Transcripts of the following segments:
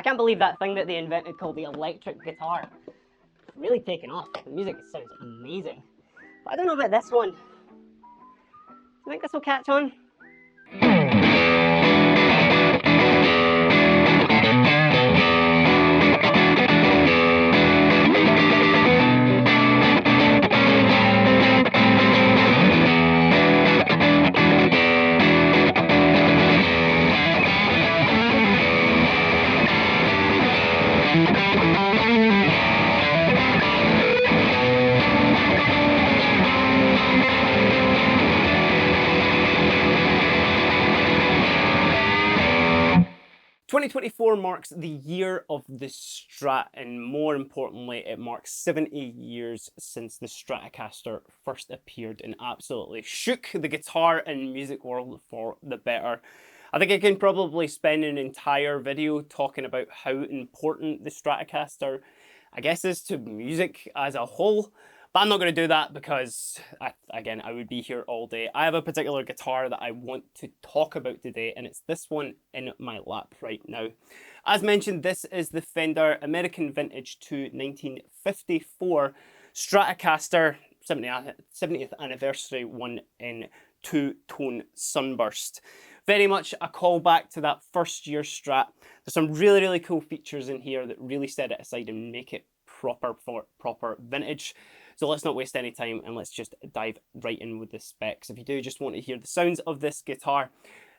can't believe that thing that they invented called the electric guitar. It's really taken off. The music sounds amazing. But I don't know about this one. Do you think this will catch on? 2024 marks the year of the Strat, and more importantly, it marks 70 years since the Stratocaster first appeared and absolutely shook the guitar and music world for the better. I think I can probably spend an entire video talking about how important the Stratocaster, I guess, is to music as a whole. But I'm not going to do that because, again, I would be here all day. I have a particular guitar that I want to talk about today, and it's this one in my lap right now. As mentioned, this is the Fender American Vintage 2 1954 Stratocaster 70th anniversary one in two-tone Sunburst. Very much a callback to that first year Strat. There's some really, really cool features in here that really set it aside and make it proper vintage. So let's not waste any time and let's just dive right in with the specs. If you do just want to hear the sounds of this guitar,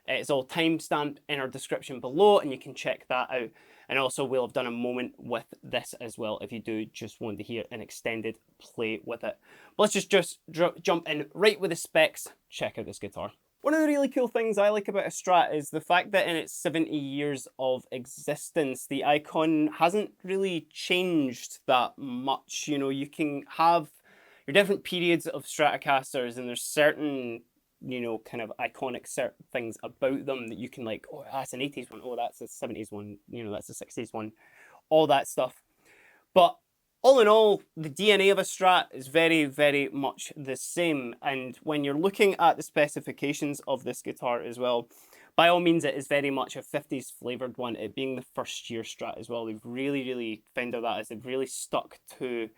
it's all timestamped in our description below and you can check that out. And also we'll have done a moment with this as well if you do just want to hear an extended play with it. But let's just jump in right with the specs. Check out this guitar. One of the really cool things I like about a Strat is the fact that in its 70 years of existence, the icon hasn't really changed that much. You know, you can have your different periods of Stratocasters and there's certain, you know, kind of iconic certain things about them that you can like, oh, that's an 80s one, oh, that's a 70s one, you know, that's a 60s one, all that stuff. But all in all, the DNA of a Strat is very, very much the same. And when you're looking at the specifications of this guitar as well, by all means, it is very much a 50s flavoured one, it being the first year Strat as well. They've really Fender that is, they've really stuck to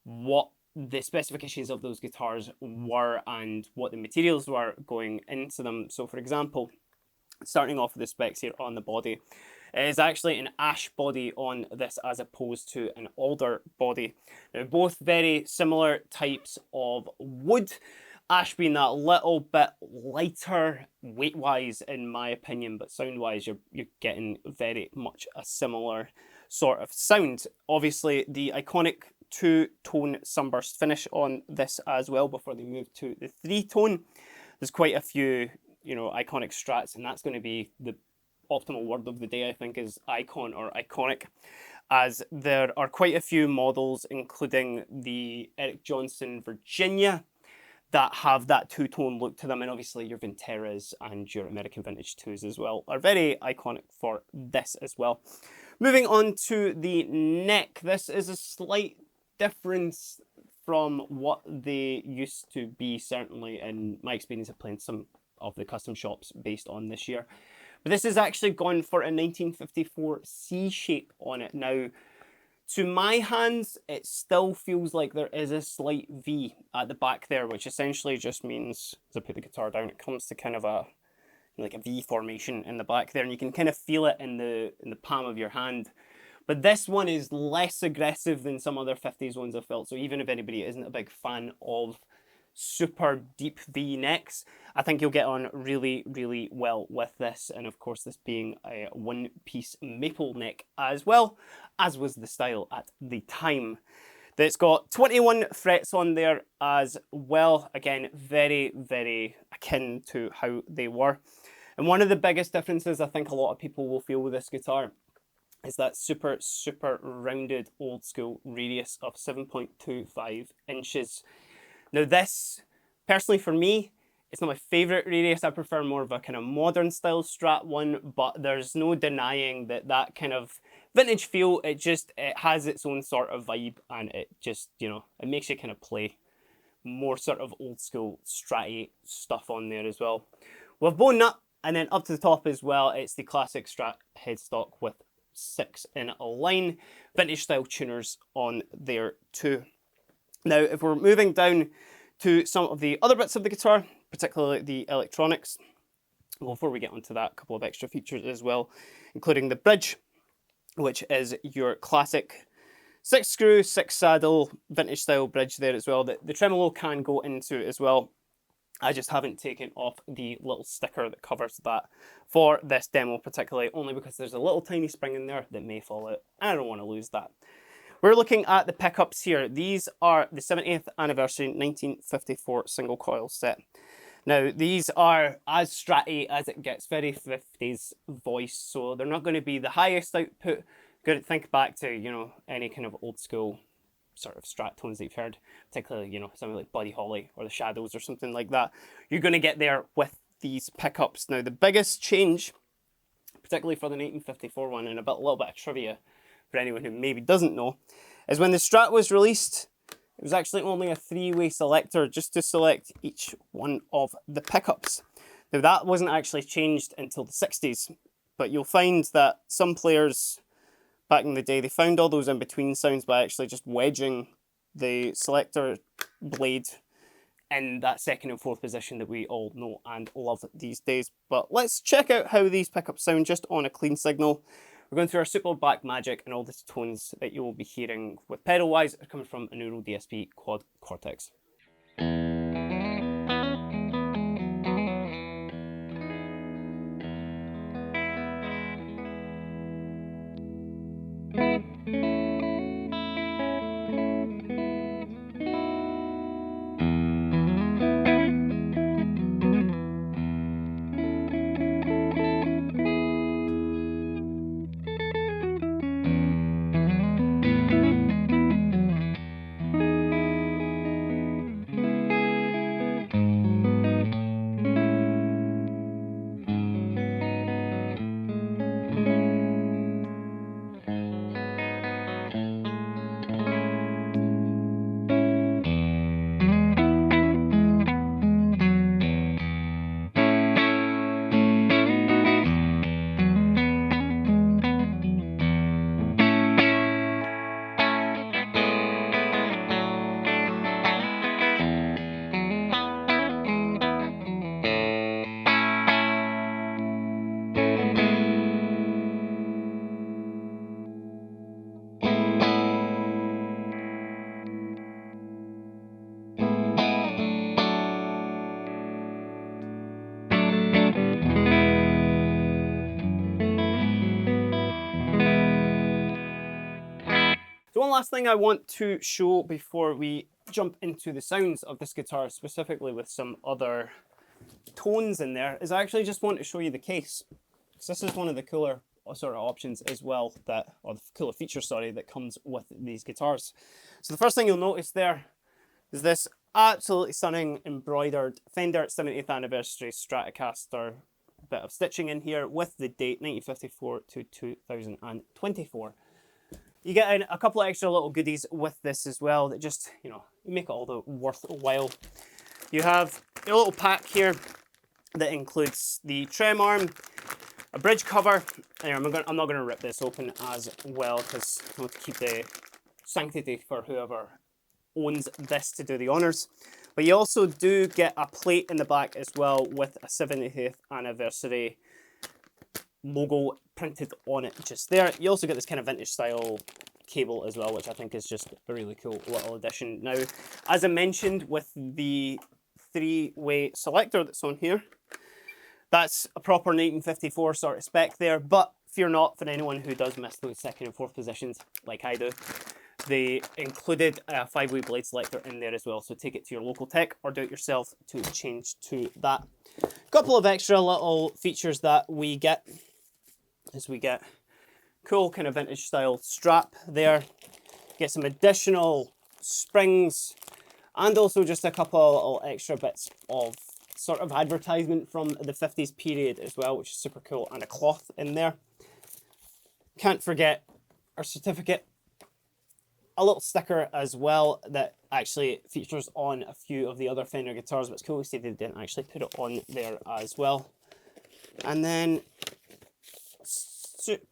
what the specifications of those guitars were and what the materials were going into them. So for example, starting off with the specs here on the body, it is actually an ash body on this as opposed to an alder body. Now both very similar types of wood, ash being that little bit lighter weight-wise in my opinion, but sound-wise you're getting very much a similar sort of sound. Obviously the iconic two-tone Sunburst finish on this as well before they move to the three-tone. There's quite a few, you know, iconic Strats, and that's going to be the optimal word of the day, I think, is icon or iconic, as there are quite a few models, including the Eric Johnson Virginia, that have that two-tone look to them, and obviously your Venteras and your American Vintage 2s as well are very iconic for this as well. Moving on to the neck, this is a slight difference from what they used to be, certainly in my experience of playing some of the custom shops based on this year. But this has actually gone for a 1954 C shape on it. Now, to my hands, it still feels like there is a slight V at the back there, which essentially just means, as I put the guitar down, it comes to kind of a V formation in the back there, and you can kind of feel it in the palm of your hand. But this one is less aggressive than some other 50s ones I've felt. So even if anybody isn't a big fan of super deep V necks, I think you'll get on really well with this. And of course, this being a one-piece maple neck as well, as was the style at the time. It's got 21 frets on there as well. Again, very akin to how they were. And one of the biggest differences I think a lot of people will feel with this guitar is that super rounded old school radius of 7.25 inches. Now this, personally for me, it's not my favourite radius. I prefer more of a kind of modern style Strat one, but there's no denying that that kind of vintage feel, it has its own sort of vibe, and it just, you know, it makes you kind of play more sort of old school Strat-y stuff on there as well. With bone nut, and then up to the top as well, it's the classic Strat headstock with 6 in a line. Vintage style tuners on there too. Now, if we're moving down to some of the other bits of the guitar, particularly the electronics, well, before we get onto that, a couple of extra features as well, including the bridge, which is your classic 6 screw, 6 saddle, vintage style bridge there as well. The tremolo can go into it as well. I just haven't taken off the little sticker that covers that for this demo particularly, only because there's a little tiny spring in there that may fall out, and I don't want to lose that. We're looking at the pickups here. These are the 70th anniversary 1954 single coil set. Now, these are as Stratty as it gets, very 50s voice, so they're not going to be the highest output. Good to think back to, you know, any kind of old school sort of Strat tones that you've heard, particularly, you know, something like Buddy Holly or the Shadows or something like that. You're going to get there with these pickups. Now, the biggest change, particularly for the 1954 one, and a little bit of trivia for anyone who maybe doesn't know, is when the Strat was released, it was actually only a 3-way selector just to select each one of the pickups. Now, that wasn't actually changed until the 60s, but you'll find that some players back in the day, they found all those in-between sounds by actually just wedging the selector blade in that second and fourth position that we all know and love these days. But let's check out how these pickups sound just on a clean signal. We're going through our super black magic, and all the tones that you will be hearing with pedal-wise are coming from a Neural DSP Quad Cortex. The one last thing I want to show before we jump into the sounds of this guitar, specifically with some other tones in there, is I actually just want to show you the case. Because this is one of the cooler sort of options as well, or the cooler features, sorry, that comes with these guitars. So the first thing you'll notice there is this absolutely stunning embroidered Fender 70th anniversary Stratocaster bit of stitching in here with the date 1954 to 2024. You get a couple of extra little goodies with this as well that just, you know, make it all the worthwhile. You have a little pack here that includes the trem arm, a bridge cover, and I'm not going to rip this open as well because I want to keep the sanctity for whoever owns this to do the honours. But you also do get a plate in the back as well with a 70th anniversary logo printed on it just there. You also get this kind of vintage style cable as well, which I think is just a really cool little addition. Now, as I mentioned with the 3-way selector that's on here, that's a proper 1954 sort of spec there, but fear not for anyone who does miss those second and fourth positions like I do. They included a 5-way blade selector in there as well, so take it to your local tech or do it yourself to change to that. A couple of extra little features that we get is we get cool kind of vintage style strap there, get some additional springs, and also just a couple of little extra bits of sort of advertisement from the 50s period as well, which is super cool, and a cloth in there. Can't forget our certificate, a little sticker as well that actually features on a few of the other Fender guitars, but it's cool to see they didn't actually put it on there as well. And then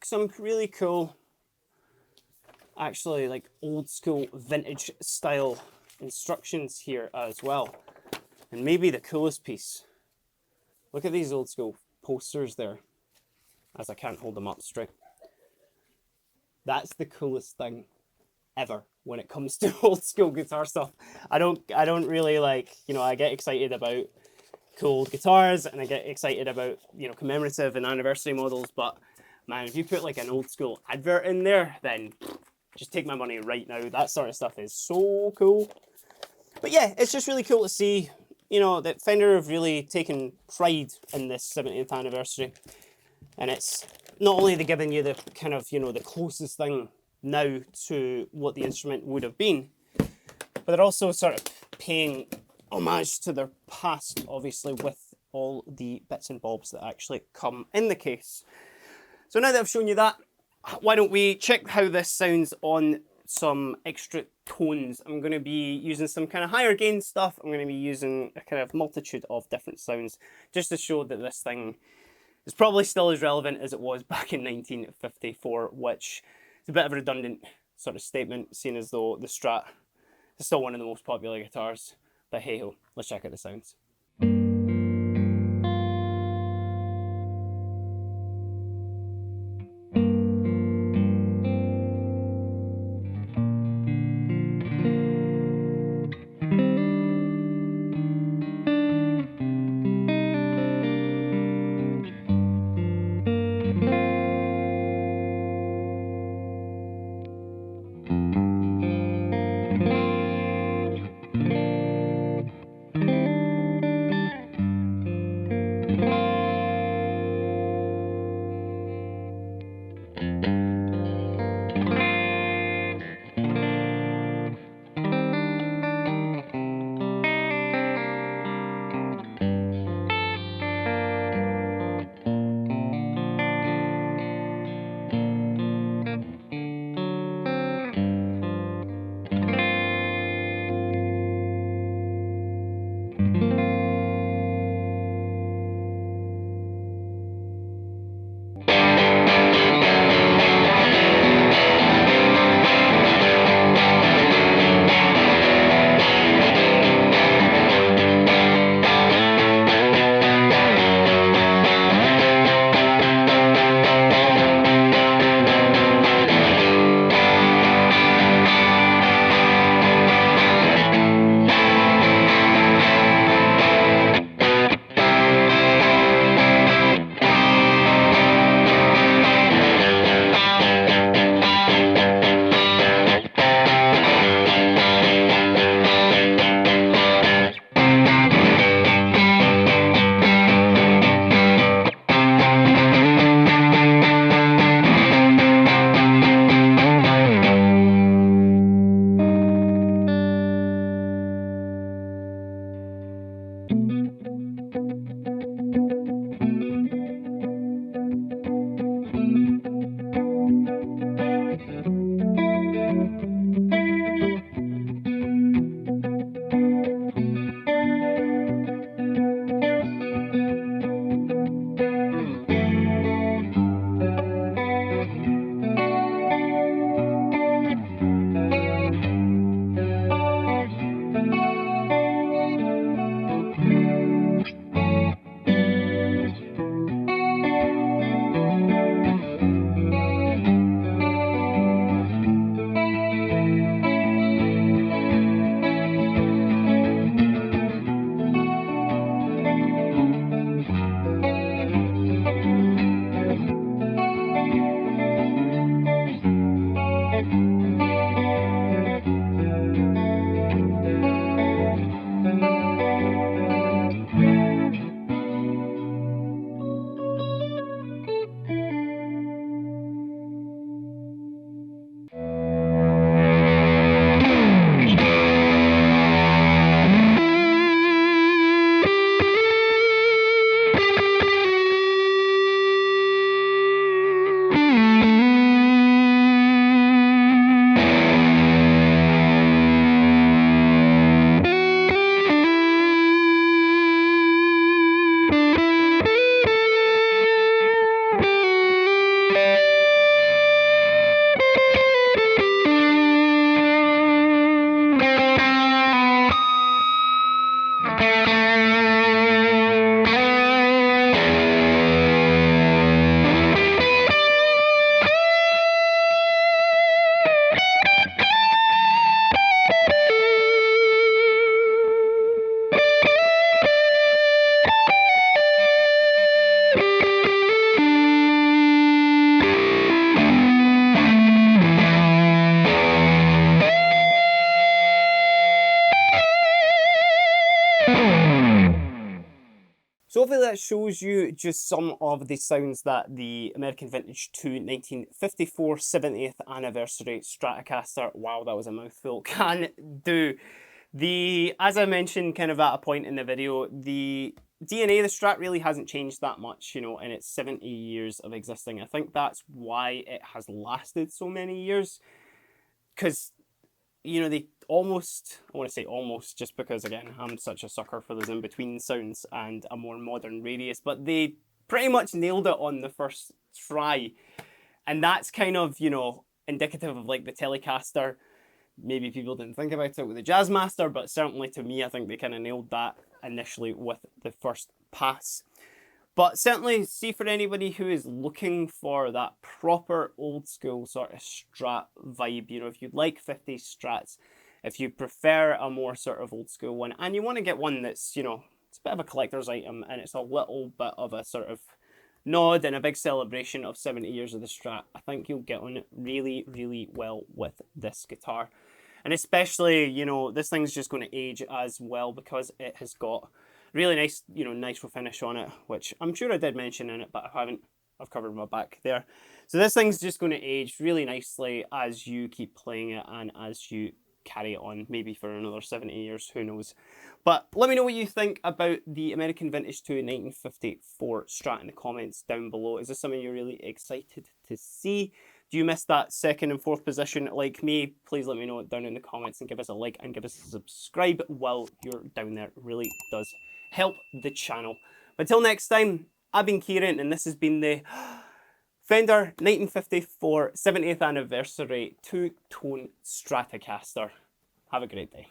some really cool, actually like old school vintage style instructions here as well. And maybe the coolest piece, look at these old school posters there, as I can't hold them up straight. That's the coolest thing ever when it comes to old school guitar stuff. I don't really like, you know, I get excited about cool guitars and I get excited about, you know, commemorative and anniversary models, but man, if you put like an old school advert in there, then just take my money right now. That sort of stuff is so cool. But yeah, it's just really cool to see, you know, that Fender have really taken pride in this 70th anniversary. And it's not only they're giving you the kind of, you know, the closest thing now to what the instrument would have been, but they're also sort of paying homage to their past, obviously, with all the bits and bobs that actually come in the case. So now that I've shown you that, why don't we check how this sounds on some extra tones. I'm going to be using some kind of higher gain stuff. I'm going to be using a kind of multitude of different sounds just to show that this thing is probably still as relevant as it was back in 1954, which is a bit of a redundant sort of statement, seeing as though the Strat is still one of the most popular guitars. But hey ho, let's check out the sounds. hopefully that shows you just some of the sounds that the American Vintage 2 1954 70th anniversary Stratocaster, wow that was a mouthful, can do. As I mentioned kind of at a point in the video, the DNA of the Strat really hasn't changed that much, you know, in its 70 years of existing. I think that's why it has lasted so many years, because, you know, they almost, I want to say almost, just because, again, I'm such a sucker for those in-between sounds and a more modern radius, but they pretty much nailed it on the first try. And that's kind of, you know, indicative of like the Telecaster. Maybe people didn't think about it with the Jazzmaster, but certainly to me, I think they kind of nailed that initially with the first pass. But certainly, see, for anybody who is looking for that proper old school sort of Strat vibe, you know, if you'd like 50s Strats, if you prefer a more sort of old school one, and you want to get one that's, you know, it's a bit of a collector's item, and it's a little bit of a sort of nod and a big celebration of 70 years of the Strat, I think you'll get on really, really well with this guitar. And especially, you know, this thing's just going to age as well because it has got really nice, you know, nitro finish on it, which I'm sure I did mention in it, but I haven't. I've covered my back there. So this thing's just going to age really nicely as you keep playing it and as you carry it on, maybe for another 70 years, who knows. But let me know what you think about the American Vintage 2 1954 Strat in the comments down below. Is this something you're really excited to see? Do you miss that second and fourth position like me? Please let me know it down in the comments and give us a like and give us a subscribe while you're down there. It really does help the channel. But until next time, I've been Keiran and this has been the Fender 1954 70th anniversary two-tone Stratocaster. Have a great day.